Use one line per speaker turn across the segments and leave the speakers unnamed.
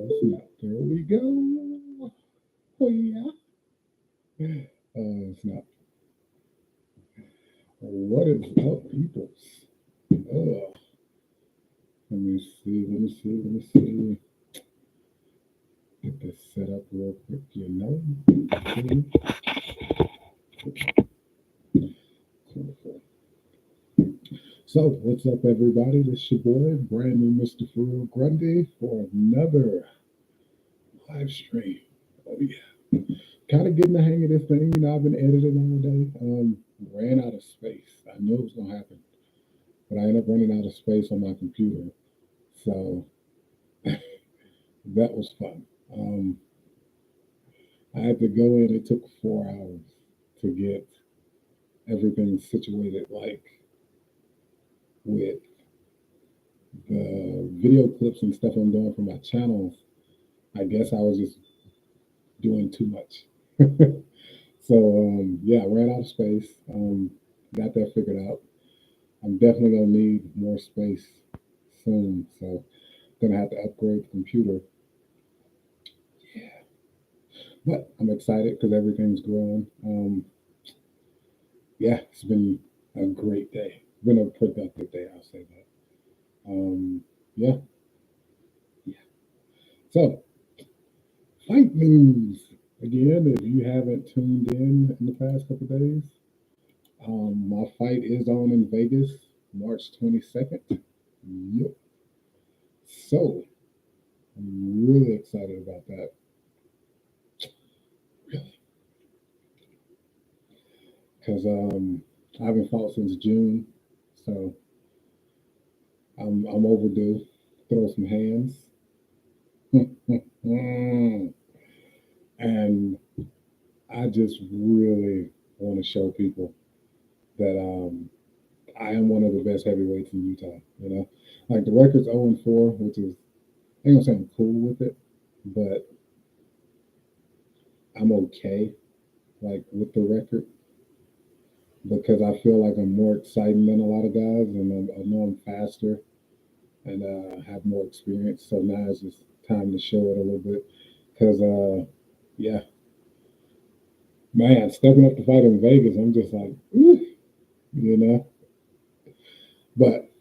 Snap. There we go. Oh yeah. Snap. What is up, peoples? Uh, let me see. Let me see. Let me see. Get this set up real quick. Cool, cool. So, what's up, everybody? This your boy, brand new Mr. Furreal Grundy, for another live stream. Oh yeah. Kind of getting the hang of this thing. I've been editing all day. Ran out of space. I knew it was gonna happen, but I ended up running out of space on my computer. So that was fun. Um, I had to go in. It took 4 hours to get everything situated, like with the video clips and stuff I'm doing for my channels. I guess I was just doing too much. So yeah, I ran out of space. Got that figured out. I'm definitely gonna need more space soon. So gonna have to upgrade the computer. Yeah, but I'm excited because everything's growing. Yeah, it's been a great day. Been a productive day, I'll say that. Yeah, yeah. So fight news again. If you haven't tuned in the past couple days, my fight is on in Vegas, March 22nd. Yep. So I'm really excited about that. Really, because I haven't fought since June, so I'm overdue. Throw some hands. Mm. And I just really want to show people that I am one of the best heavyweights in Utah. Like the record's 0-4, which is I ain't gonna say I'm cool with it, but I'm okay like with the record because I feel like I'm more exciting than a lot of guys, and I know I'm faster and have more experience. So now it's just time to show it a little bit because yeah, man, stepping up to fight in Vegas, I'm just like, ooh, you know. But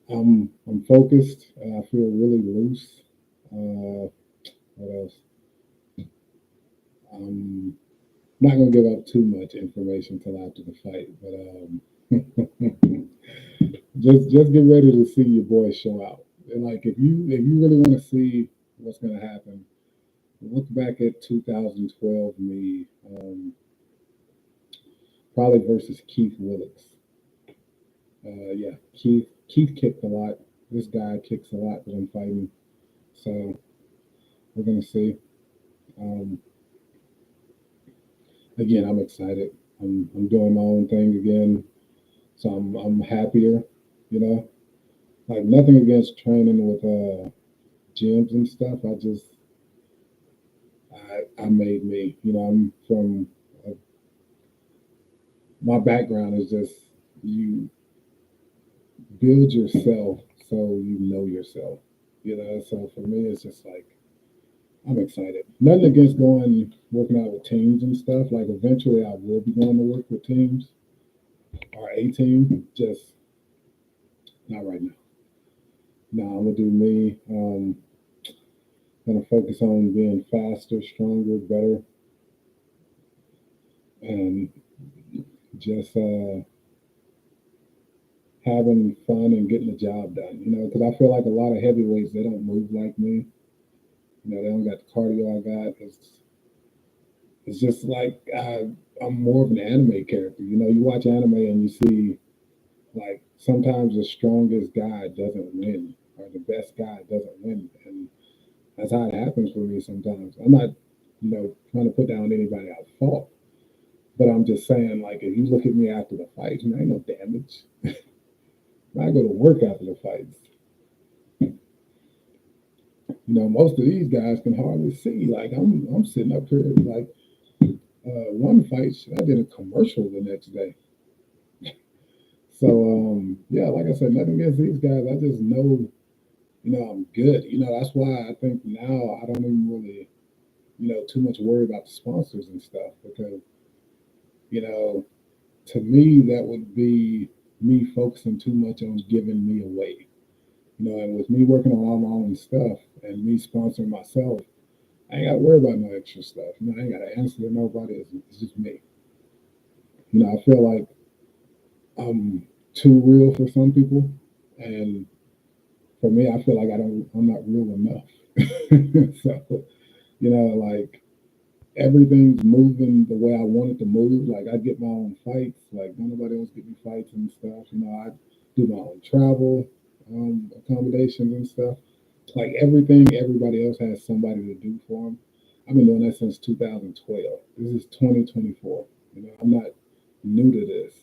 I'm focused. I feel really loose. What else? I'm not gonna give up too much information till after the fight, but just get ready to see your boy show out. And like if you really want to see what's gonna happen, look back at 2012 me, probably versus Keith Willix. Yeah, Keith kicked a lot. This guy kicks a lot that I'm fighting. So we're gonna see. Um, Again, I'm excited. I'm doing my own thing again, so I'm happier. You know, like nothing against training with gyms and stuff. I made me. I'm from my background is just you build yourself so you know yourself. So for me, it's just like I'm excited. Nothing against going working out with teams and stuff. Like eventually, I will be going to work with teams or a team. Just not right now. No, I'm gonna do me. Gonna focus on being faster, stronger, better, and just having fun and getting the job done. Because I feel like a lot of heavyweights they don't move like me. They don't got the cardio I got. It's just like I'm more of an anime character. You watch anime and you see like sometimes the strongest guy doesn't win or the best guy doesn't win, and that's how it happens for me sometimes. I'm not, trying to put down anybody I fought, but I'm just saying like if you look at me after the fights, ain't no damage. I go to work after the fights. Most of these guys can hardly see. Like I'm sitting up here like one fight, I did a commercial the next day. So yeah, like I said, nothing against these guys. I just know I'm good. That's why I think now I don't even really, too much worry about the sponsors and stuff because, you know, to me, that would be me focusing too much on giving me away. And with me working on all my own stuff and me sponsoring myself, I ain't got to worry about no extra stuff. I ain't got to answer to nobody. It's just me. I feel like I'm too real for some people, and for me, I feel like I'm not real enough. So, like everything's moving the way I want it to move. Like I get my own fights. Like don't nobody else get me fights and stuff. I do my own travel, accommodations and stuff. Like everything everybody else has somebody to do for them. I've been doing that since 2012. This is 2024. I'm not new to this.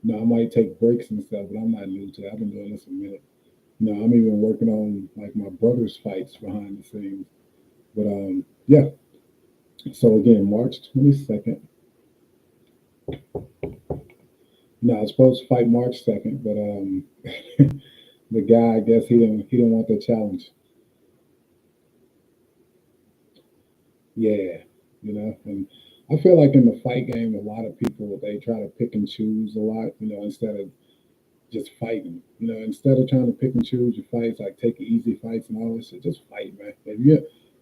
I might take breaks and stuff, but I'm not new to it. I've been doing this a minute. I'm even working on like my brother's fights behind the scenes. But yeah. So again, March 22nd. No, I was supposed to fight March 2nd, but the guy, I guess he didn't want the challenge. Yeah, and I feel like in the fight game, a lot of people they try to pick and choose a lot, instead of just fighting. Instead of trying to pick and choose your fights, like take easy fights and all this shit, just fight, man.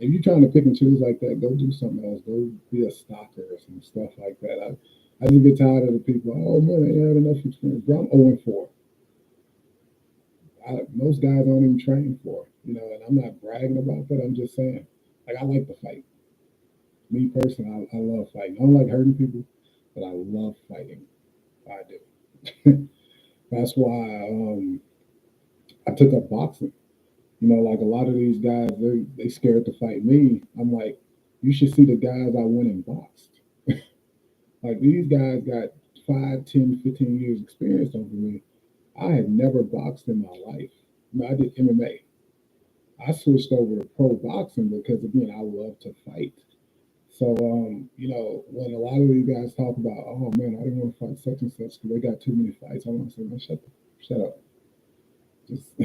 If you're trying to pick and choose like that, go do something else. Go be a stalker or some stuff like that. I just get tired of the people. Oh man, I ain't had enough experience. Bro, I'm 0 4. Most guys don't even train for it, and I'm not bragging about that. I'm just saying, like I like to fight. Me personally, I love fighting. I don't like hurting people, but I love fighting. I do. That's why I took up boxing. Like a lot of these guys, they scared to fight me. I'm like, you should see the guys I went and boxed. Like these guys got 5, 10, 15 years experience over me. I had never boxed in my life. I did MMA. I switched over to pro boxing because again, I love to fight. So, when a lot of these guys talk about, oh man, I didn't want to fight such and such because they got too many fights, I want to say, man, shut up. Just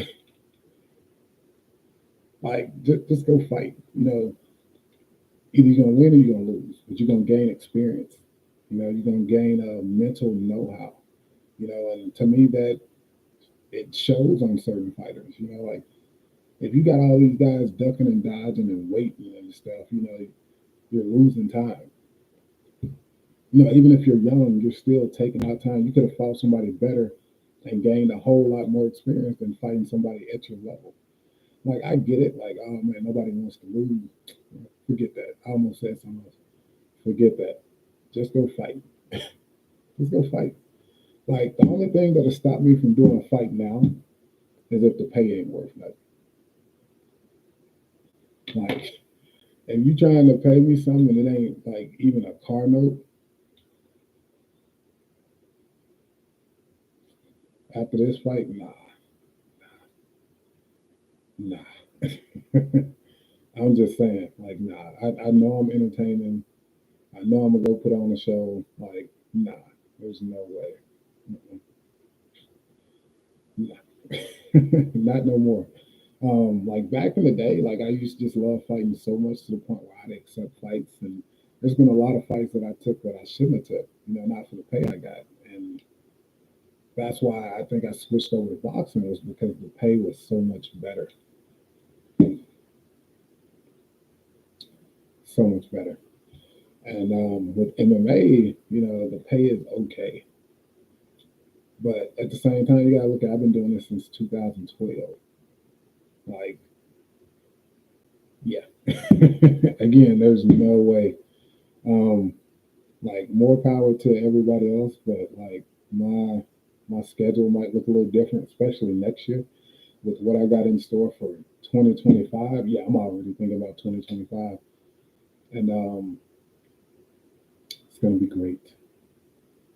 just go fight. Either you're gonna win or you're gonna lose, but you're gonna gain experience. You're gonna gain a mental know-how. And to me, that it shows on certain fighters. Like if you got all these guys ducking and dodging and waiting and stuff, you're losing time. Even if you're young, you're still taking out time. You could have fought somebody better and gained a whole lot more experience than fighting somebody at your level. Like I get it. Like oh man, nobody wants to lose. Forget that. I almost said something else. Forget that. Just go fight. Just go fight. Like the only thing that'll stop me from doing a fight now is if the pay ain't worth nothing. Like if you trying to pay me something and it ain't like even a car note after this fight, nah, nah. I'm just saying, like, nah. I know I'm entertaining. I know I'm gonna go put on a show. Like, nah, there's no way. Mm-mm. Nah. Not no more. Like back in the day, like I used to just love fighting so much to the point where I'd accept fights, and there's been a lot of fights that I took that I shouldn't have took. Not for the pay I got, and that's why I think I switched over to boxing was because the pay was so much better, so much better. And with MMA, the pay is okay, but at the same time, you gotta look at. I've been doing this since 2012. Like, yeah. Again, there's no way. Um, like more power to everybody else, but like my schedule might look a little different, especially next year with what I got in store for 2025. Yeah, I'm already thinking about 2025, and it's gonna be great.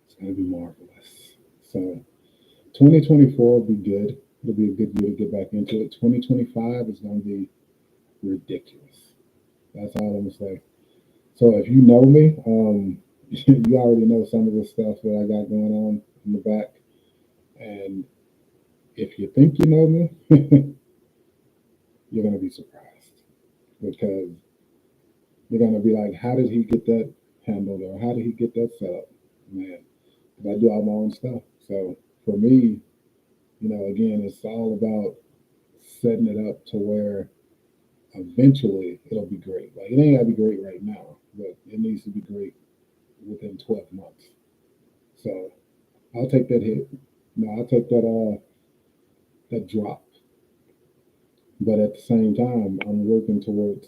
It's gonna be marvelous. So 2024 will be good. It'll be a good year to get back into it. 2025 is gonna be ridiculous. That's all I'm gonna say. So if you know me, you already know some of the stuff that I got going on in the back. And if you think you know me, you're going to be surprised because you're going to be like, how did he get that handled or how did he get that set up? Man, because I do all my own stuff. So for me, again, it's all about setting it up to where eventually it'll be great. Like it ain't gotta be great right now, but it needs to be great within 12 months. So I'll take that hit. I'll take that drop. But at the same time, I'm working towards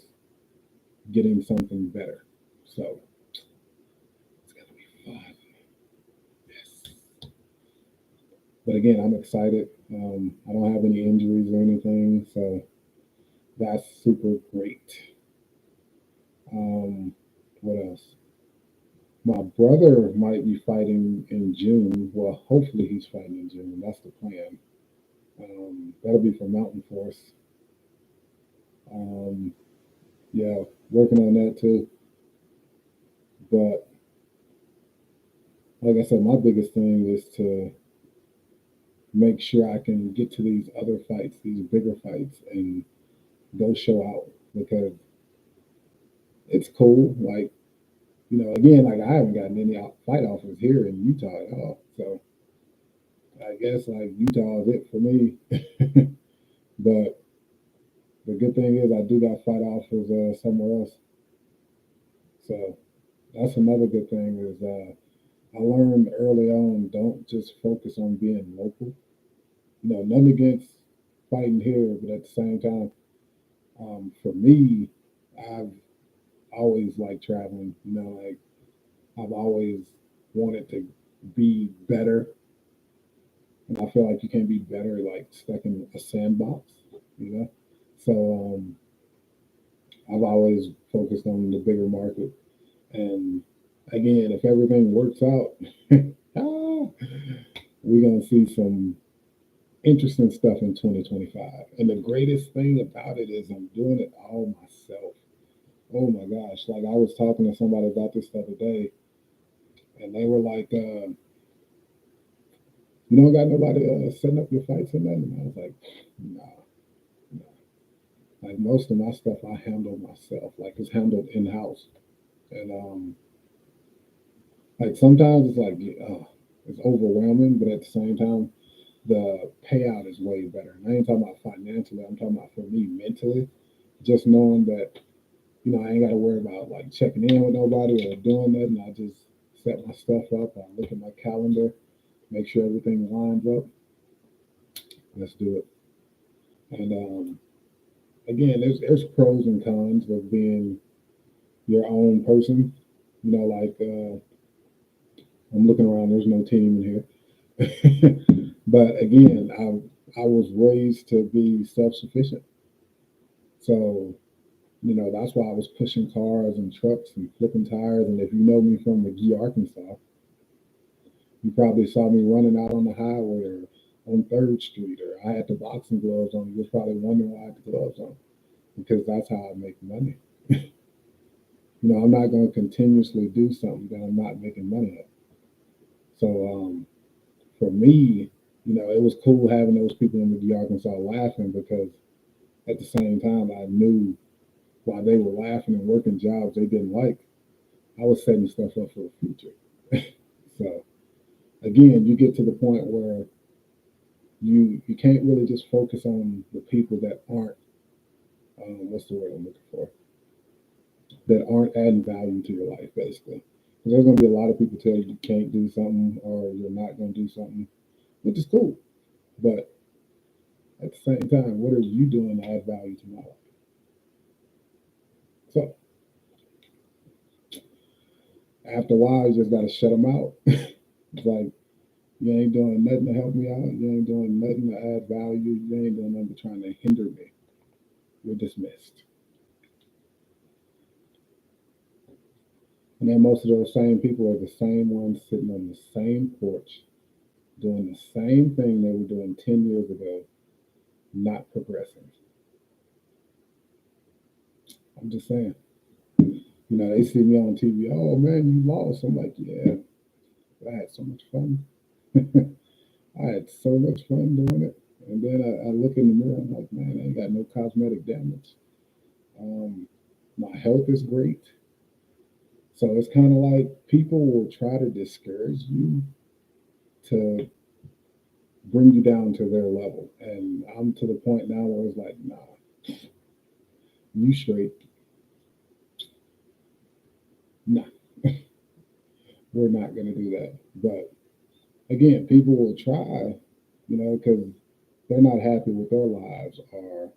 getting something better. So it's gonna be fun. Yes. But again, I'm excited. I don't have any injuries or anything, so that's super great. Um, what else? My brother might be fighting in June. Well, hopefully he's fighting in June. That's the plan. That'll be for Mountain Force. Um, yeah, working on that too. But like I said, my biggest thing is to make sure I can get to these other fights, these bigger fights, and go show out because it's cool. Like, again, like I haven't gotten any fight offers here in Utah at all. So I guess like Utah is it for me. But the good thing is I do got fight offers somewhere else. So that's another good thing is I learned early on don't just focus on being local. Nothing against fighting here, but at the same time, for me, I've always liked traveling. Like I've always wanted to be better, and I feel like you can't be better like stuck in a sandbox. You know, so I've always focused on the bigger market. And again, if everything works out, we're gonna see some interesting stuff in 2025. And the greatest thing about it is I'm doing it all myself. Oh my gosh! Like I was talking to somebody about this the other day, and they were like, "You don't got nobody setting up your fights or nothing." And I was like, "Nah, nah." Like most of my stuff, I handle myself. Like it's handled in house, and like sometimes it's like, it's overwhelming, but at the same time, the payout is way better. And I ain't talking about financially. I'm talking about for me mentally, just knowing that I ain't got to worry about like checking in with nobody or doing nothing. I just set my stuff up. I look at my calendar, make sure everything lines up. Let's do it. And again, there's pros and cons of being your own person. Like I'm looking around. There's no team in here, but again, I was raised to be self sufficient. So that's why I was pushing cars and trucks and flipping tires. And if you know me from McGee, Arkansas, you probably saw me running out on the highway or on Third Street, or I had the boxing gloves on. You was probably wondering why I had the gloves on because that's how I make money. I'm not going to continuously do something that I'm not making money at. So for me, it was cool having those people in McGee, Arkansas laughing because at the same time, I knew while they were laughing and working jobs they didn't like, I was setting stuff up for the future. So again, you get to the point where you can't really just focus on the people that aren't what's the word I'm looking for, that aren't adding value to your life, basically. Because there's going to be a lot of people tell you you can't do something or you're not going to do something, which is cool. But at the same time, what are you doing to add value to my life? So after a while, you just got to shut them out. It's like, you ain't doing nothing to help me out. You ain't doing nothing to add value. You ain't doing nothing trying to hinder me. You're dismissed. And then most of those same people are the same ones sitting on the same porch doing the same thing they were doing 10 years ago, not progressing. I'm just saying. They see me on TV. Oh man, you lost. I'm like, yeah, I had so much fun. I had so much fun doing it. And then I look in the mirror, I'm like, man, I ain't got no cosmetic damage. Um, my health is great. So it's kind of like people will try to discourage you to bring you down to their level. And I'm to the point now where it's like, nah, you straight, nah, we're not going to do that. But again, people will try, because they're not happy with their lives or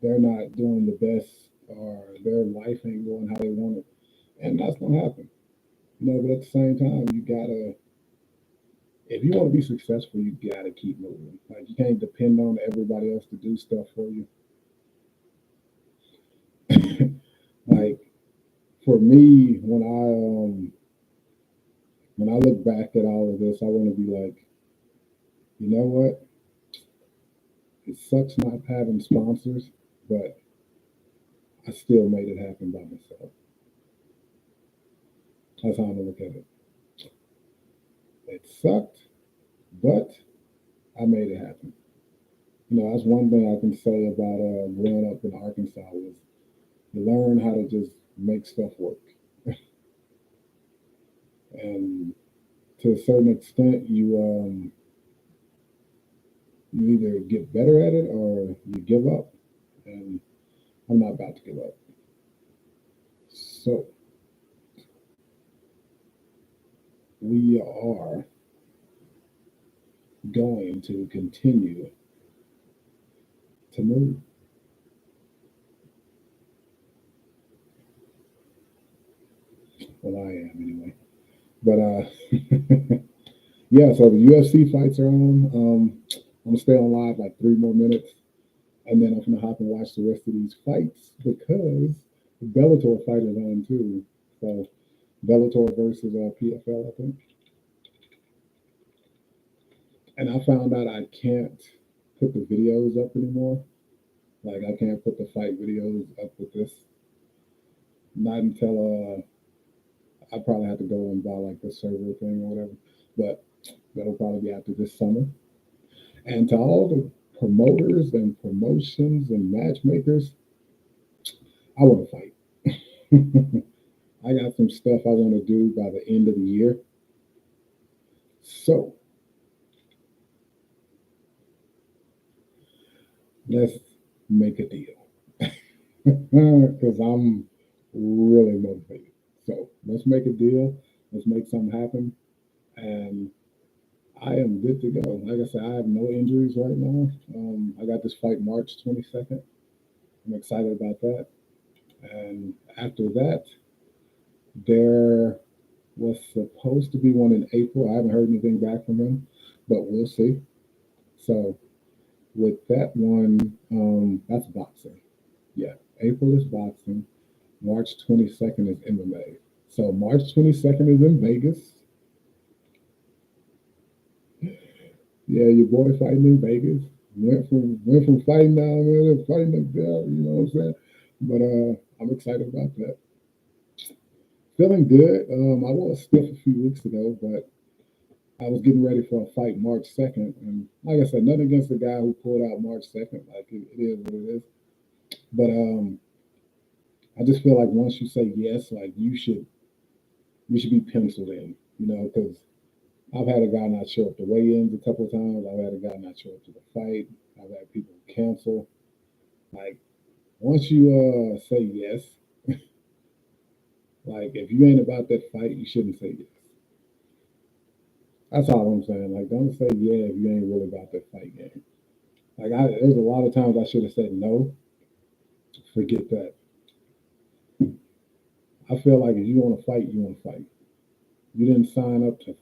they're not doing the best or their life ain't going how they want it. And that's going to happen. But at the same time, you got to, if you want to be successful, you got to keep moving. Like, you can't depend on everybody else to do stuff for you. Like, for me, when I look back at all of this, I want to be like, you know what? It sucks not having sponsors, but I still made it happen by myself. That's how I'm gonna look at it. It sucked, but I made it happen. That's one thing I can say about growing up in Arkansas was you learn how to just make stuff work, and to a certain extent, you either get better at it or you give up. And I'm not about to give up. So we are going to continue to move. Well, I am anyway. But yeah. So the UFC fights are on. I'm gonna stay on live like 3 more minutes, and then I'm gonna hop and watch the rest of these fights because the Bellator fight is on too. So Bellator versus PFL, I think. And I found out I can't put the videos up anymore. Like, I can't put the fight videos up with this. Not until I probably have to go and buy like the server thing or whatever. But that'll probably be after this summer. And to all the promoters and promotions and matchmakers, I want to fight. I got some stuff I want to do by the end of the year. So let's make a deal because I'm really motivated. So let's make a deal. Let's make something happen. And I am good to go. Like I said, I have no injuries right now. I got this fight March 22nd. I'm excited about that. And after that, there was supposed to be one in April. I haven't heard anything back from him, but we'll see. So with that one, that's boxing. Yeah, April is boxing. March 22nd is MMA. So March 22nd is in Vegas. Yeah, your boy fighting in Vegas. Went from fighting down there to fighting up there. You know what I'm saying? But I'm excited about that. Feeling good. I was stiff a few weeks ago, but I was getting ready for a fight March 2nd, and like I said, nothing against the guy who pulled out March 2nd. Like, it is what it is. But I just feel like once you say yes, like you should be penciled in. Because I've had a guy not show up to weigh-ins a couple of times. I've had a guy not show up to the fight. I've had people cancel. Like, once you say yes, like, if you ain't about that fight, you shouldn't say yes. That's all I'm saying. Like, don't say yeah if you ain't really about that fight game. Like, there's a lot of times I should have said no. Forget that. I feel like if you want to fight, you want to fight. You didn't sign up to.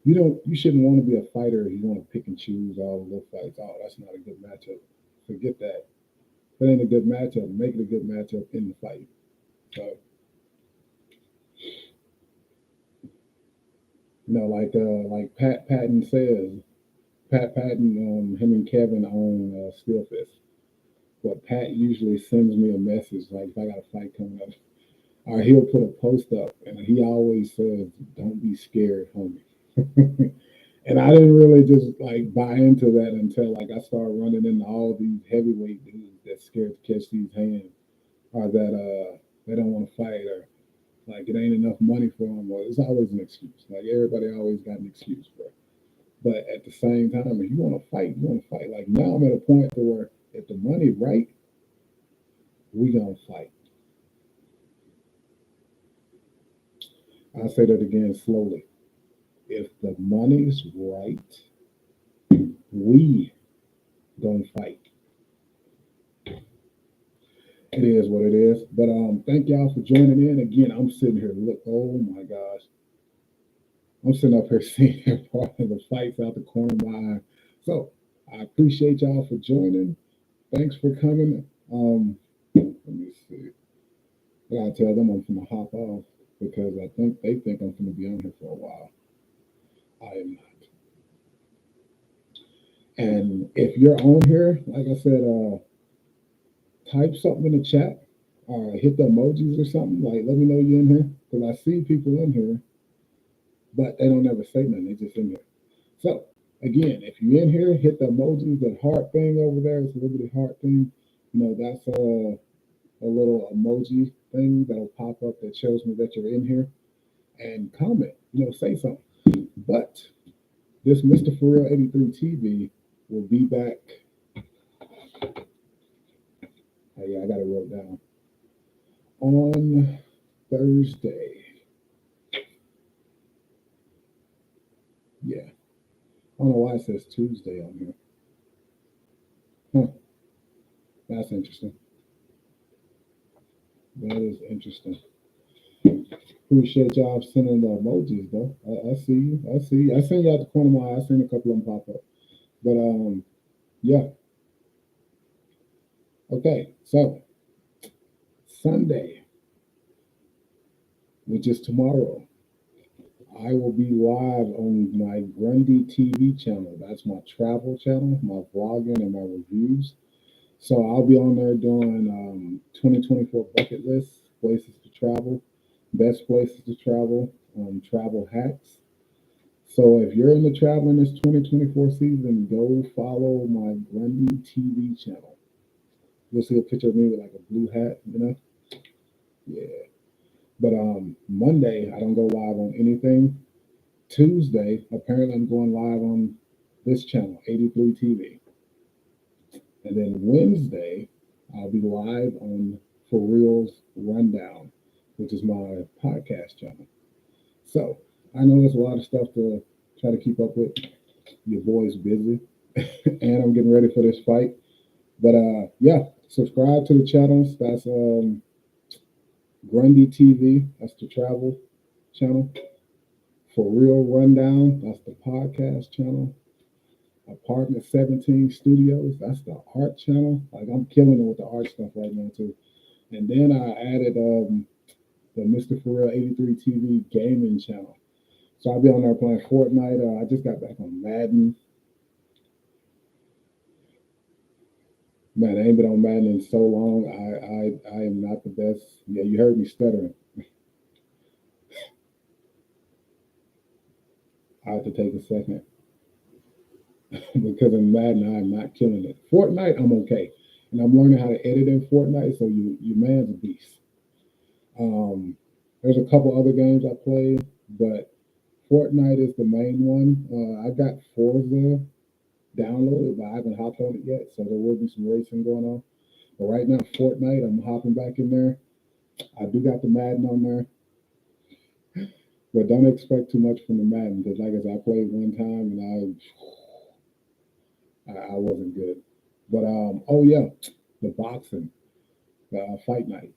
You don't. You shouldn't want to be a fighter if you want to pick and choose all the little fights. Oh, that's not a good matchup. Forget that. If it ain't a good matchup, make it a good matchup in the fight. So, like Pat Patton says, Pat Patton, him and Kevin own Steelfist. But Pat usually sends me a message like if I got a fight coming up, or he'll put a post up, and he always says, "Don't be scared, homie." And I didn't really just like buy into that until like I started running into all these heavyweight dudes that scared to catch these hands, or that they don't want to fight, or like it ain't enough money for them. Well, it's always an excuse. Like everybody always got an excuse for it. But at the same time, if you want to fight, you want to fight. Like now, I'm at a point to where if the money right, we gonna fight. I'll say that again slowly. If the money's right, we gonna fight. It is what it is. But thank y'all for joining in. Again, I'm sitting here. Look, oh my gosh, I'm sitting up here seeing part of the fights out the corner of my eye. So I appreciate y'all for joining. Thanks for coming. Let me see. I gotta tell them I'm gonna hop off because I think they think I'm gonna be on here for a while. I am not. And if you're on here, like I said, type something in the chat or hit the emojis or something. Like, let me know you're in here because I see people in here, but they don't ever say nothing. They just in here. So again, if you're in here, hit the emojis. That heart thing over there is a Liberty Heart thing. You know, that's a little emoji thing that'll pop up that shows me that you're in here. And comment. You know, say something. But this Mr. For Real 83 TV will be back. Oh, yeah, I got it wrote down. On Thursday. Yeah. I don't know why it says Tuesday on here. Huh. That's interesting. That is interesting. Appreciate y'all sending the emojis though. I see you. I see you. I seen you out the corner of my eye. I seen a couple of them pop up. But yeah. Okay. So Sunday, which is tomorrow, I will be live on my Grundy TV channel. That's my travel channel, my vlogging and my reviews. So I'll be on there doing 2024 bucket lists, places to travel, best places to travel, travel hacks. So if you're into traveling this 2024 season, go follow my Grundy TV channel. You'll see a picture of me with like a blue hat, you know? Yeah. But Monday, I don't go live on anything. Tuesday, apparently I'm going live on this channel, 83 TV. And then Wednesday, I'll be live on For Real's Rundown, which is my podcast channel. So I know there's a lot of stuff to try to keep up with. Your boy's busy, and I'm getting ready for this fight. But yeah, subscribe to the channels. That's Grundy TV. That's the travel channel. For Real Rundown. That's the podcast channel. Apartment 17 Studios. That's the art channel. Like I'm killing it with the art stuff right now too. And then I added the Mr. For Real 83 TV gaming channel. So I'll be on there playing Fortnite. I just got back on Madden. Man, I ain't been on Madden in so long. I am not the best. Yeah, you heard me stuttering. I have to take a second because in Madden I am not killing it. Fortnite I'm okay, and I'm learning how to edit in Fortnite. So you man's a beast. Um, there's a couple other games I play, but Fortnite is the main one. I got Forza downloaded, but I haven't hopped on it yet. So there will be some racing going on. But right now, Fortnite, I'm hopping back in there. I do got the Madden on there, but don't expect too much from the Madden because, like I said, I played one time and I wasn't good. But oh yeah, the boxing, Fight Night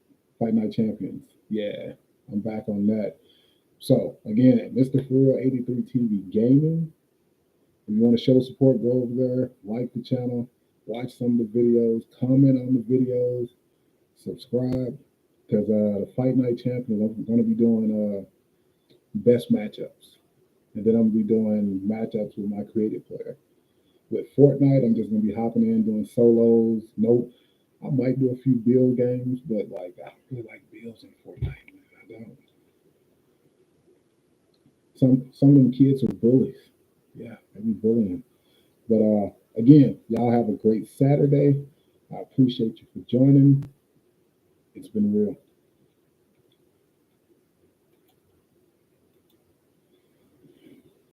Champions. Yeah, I'm back on that. So again, Mr. For Real 83 TV Gaming. If you want to show support, go over there, like the channel, watch some of the videos, comment on the videos, subscribe. Because the Fight Night Champions, I'm going to be doing best matchups. And then I'm going to be doing matchups with my creative player. With Fortnite, I'm just going to be hopping in, doing solos. Nope. I might do a few build games, but like I don't really like builds in Fortnite. Man. I don't. Some of them kids are bullies. Yeah. maybe bullying. But again, y'all have a great Saturday. I appreciate you for joining. It's been real.